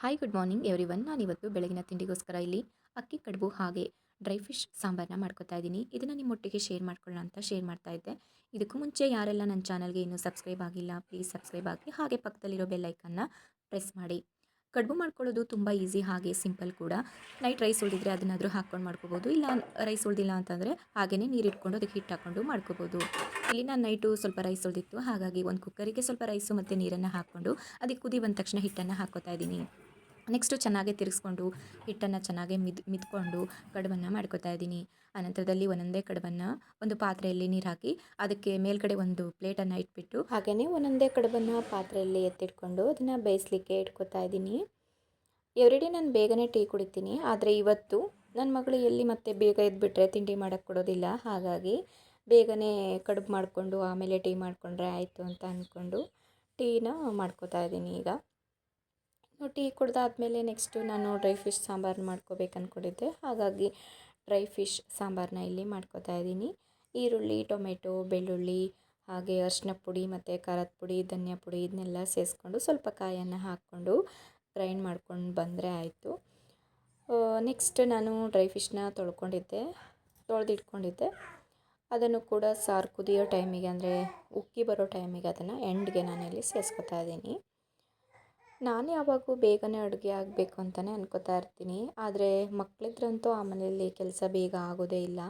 Hi good morning everyone. ನಾನಿವತ್ತು ಬೆಳಗಿನ ತಿಂಡಿಗೋಸ್ಕರ ಇಲ್ಲಿ ಅಕ್ಕಿ ಕಡುಬು ಹಾಗೆ ಡ್ರೈ ಫಿಶ್ ಸಾಂಬಾರನ್ನ ಮಾಡ್ಕೊತಾ ಇದ್ದೀನಿ. ಇದನ್ನು ನಿಮ್ಮೊಟ್ಟಿಗೆ ಶೇರ್ ಮಾಡ್ಕೊಳ್ಳೋಣ ಅಂತ ಶೇರ್ ಮಾಡ್ತಾ ಇದ್ದೆ. ಇದಕ್ಕೂ ಮುಂಚೆ ಯಾರೆಲ್ಲ ನನ್ನ ಚಾನಲ್ಗೆ ಇನ್ನೂ ಸಬ್ಸ್ಕ್ರೈಬ್ ಆಗಿಲ್ಲ ಪ್ಲೀಸ್ ಸಬ್ಸ್ಕ್ರೈಬ್ ಆಗಿ, ಹಾಗೆ ಪಕ್ಕದಲ್ಲಿರೋ ಬೆಲ್ ಐಕನ್ನ ಪ್ರೆಸ್ ಮಾಡಿ. ಕಡುಬು ಮಾಡ್ಕೊಳ್ಳೋದು ತುಂಬ ಈಸಿ ಹಾಗೆ ಸಿಂಪಲ್ ಕೂಡ. ನೈಟ್ ರೈಸ್ ಉಳಿದಿದ್ರೆ ಅದನ್ನಾದರೂ ಹಾಕ್ಕೊಂಡು ಮಾಡ್ಕೋಬೋದು, ಇಲ್ಲ ರೈಸ್ ಉಳಿದಿಲ್ಲ ಅಂತಂದರೆ ಹಾಗೆಯೇ ನೀರಿಟ್ಕೊಂಡು ಅದಕ್ಕೆ ಹಿಟ್ಟು ಹಾಕ್ಕೊಂಡು ಮಾಡ್ಕೋಬೋದು. ಇಲ್ಲಿ ನಾನು ನೈಟು ಸ್ವಲ್ಪ ರೈಸ್ ಉಳಿದಿತ್ತು, ಹಾಗಾಗಿ ಒಂದು ಕುಕ್ಕರಿಗೆ ಸ್ವಲ್ಪ ರೈಸು ಮತ್ತು ನೀರನ್ನು ಹಾಕ್ಕೊಂಡು ಅದಕ್ಕೆ ಕುದಿ ಬಂದ ತಕ್ಷಣ ಹಿಟ್ಟನ್ನು ಹಾಕ್ಕೋತಾ ಇದ್ದೀನಿ. ನೆಕ್ಸ್ಟು ಚೆನ್ನಾಗಿ ತಿರುಗಿಸ್ಕೊಂಡು ಹಿಟ್ಟನ್ನು ಚೆನ್ನಾಗಿ ಮಿದ್ಕೊಂಡು ಕಡುಬನ್ನು ಮಾಡ್ಕೊತಾ ಇದ್ದೀನಿ. ಅನಂತರದಲ್ಲಿ ಒಂದೊಂದೇ ಕಡುಬನ್ನು ಒಂದು ಪಾತ್ರೆಯಲ್ಲಿ ನೀರು ಹಾಕಿ ಅದಕ್ಕೆ ಮೇಲ್ಗಡೆ ಒಂದು ಪ್ಲೇಟನ್ನು ಇಟ್ಬಿಟ್ಟು ಹಾಗೆಯೇ ಒಂದೊಂದೇ ಕಡುಬನ್ನು ಪಾತ್ರೆಯಲ್ಲಿ ಎತ್ತಿಟ್ಕೊಂಡು ಅದನ್ನು ಬೇಯಿಸ್ಲಿಕ್ಕೆ ಇಟ್ಕೊತಾ ಇದ್ದೀನಿ. ಎವ್ರಿಡೇ ನಾನು ಬೇಗನೆ ಟೀ ಕುಡಿತೀನಿ, ಆದರೆ ಇವತ್ತು ನನ್ನ ಮಗಳು ಎಲ್ಲಿ ಮತ್ತೆ ಬೇಗ ಎದ್ಬಿಟ್ರೆ ತಿಂಡಿ ಮಾಡೋಕ್ಕೆ ಕೊಡೋದಿಲ್ಲ, ಹಾಗಾಗಿ ಬೇಗನೆ ಕಡುಬು ಮಾಡಿಕೊಂಡು ಆಮೇಲೆ ಟೀ ಮಾಡಿಕೊಂಡ್ರೆ ಆಯಿತು ಅಂತ ಅಂದ್ಕೊಂಡು ಟೀನ ಮಾಡ್ಕೊತಾ ಇದ್ದೀನಿ. ಈಗ ಟೀ ಕುಡ್ದಾದ್ಮೇಲೆ ನೆಕ್ಸ್ಟು ನಾನು ಡ್ರೈ ಫಿಶ್ ಸಾಂಬಾರು ಮಾಡ್ಕೋಬೇಕು ಅಂದ್ಕೊಂಡಿದ್ದೆ, ಹಾಗಾಗಿ ಡ್ರೈ ಫಿಶ್ ಸಾಂಬಾರನ್ನ ಇಲ್ಲಿ ಮಾಡ್ಕೋತಾ ಇದ್ದೀನಿ. ಈರುಳ್ಳಿ, ಟೊಮೆಟೊ, ಬೆಳ್ಳುಳ್ಳಿ ಹಾಗೆ ಅರಿಶಿನ ಪುಡಿ ಮತ್ತು ಖಾರದ ಪುಡಿ, ಧನಿಯಾ ಪುಡಿ ಇದನ್ನೆಲ್ಲ ಸೇರಿಸ್ಕೊಂಡು ಸ್ವಲ್ಪ ಕಾಯನ್ನು ಹಾಕ್ಕೊಂಡು ಗ್ರೈಂಡ್ ಮಾಡ್ಕೊಂಡು ಬಂದರೆ ಆಯಿತು. ನೆಕ್ಸ್ಟ್ ನಾನು ಡ್ರೈ ಫಿಶ್ನ ತೊಳೆದಿಟ್ಕೊಂಡಿದ್ದೆ. ಅದನ್ನು ಕೂಡ ಸಾರು ಕುದಿಯೋ ಟೈಮಿಗೆ, ಅಂದರೆ ಉಕ್ಕಿ ಬರೋ ಟೈಮಿಗೆ ಅದನ್ನು ಎಂಡ್ಗೆ ನಾನಿಲ್ಲಿ ಸೇರಿಸ್ಕೊತಾ ಇದ್ದೀನಿ. ನಾನು ಯಾವಾಗೂ ಬೇಗನೆ ಅಡುಗೆ ಆಗಬೇಕು ಅಂತಲೇ ಅನ್ಕೋತಾ ಇರ್ತೀನಿ, ಆದರೆ ಮಕ್ಕಳಿದ್ರಂತೂ ಆ ಮನೆಯಲ್ಲಿ ಕೆಲಸ ಬೇಗ ಆಗೋದೇ ಇಲ್ಲ.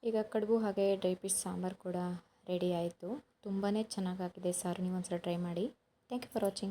ಈಗ ಕಡುಬು ಹಾಗೆ ಡ್ರೈ ಫಿಶ್ ಸಾಂಬಾರು ಕೂಡ ರೆಡಿ ಆಯಿತು. ತುಂಬಾ ಚೆನ್ನಾಗಾಗಿದೆ ಸಾರು, ನೀವು ಒಂದ್ಸಲ ಟ್ರೈ ಮಾಡಿ. Thank you for watching.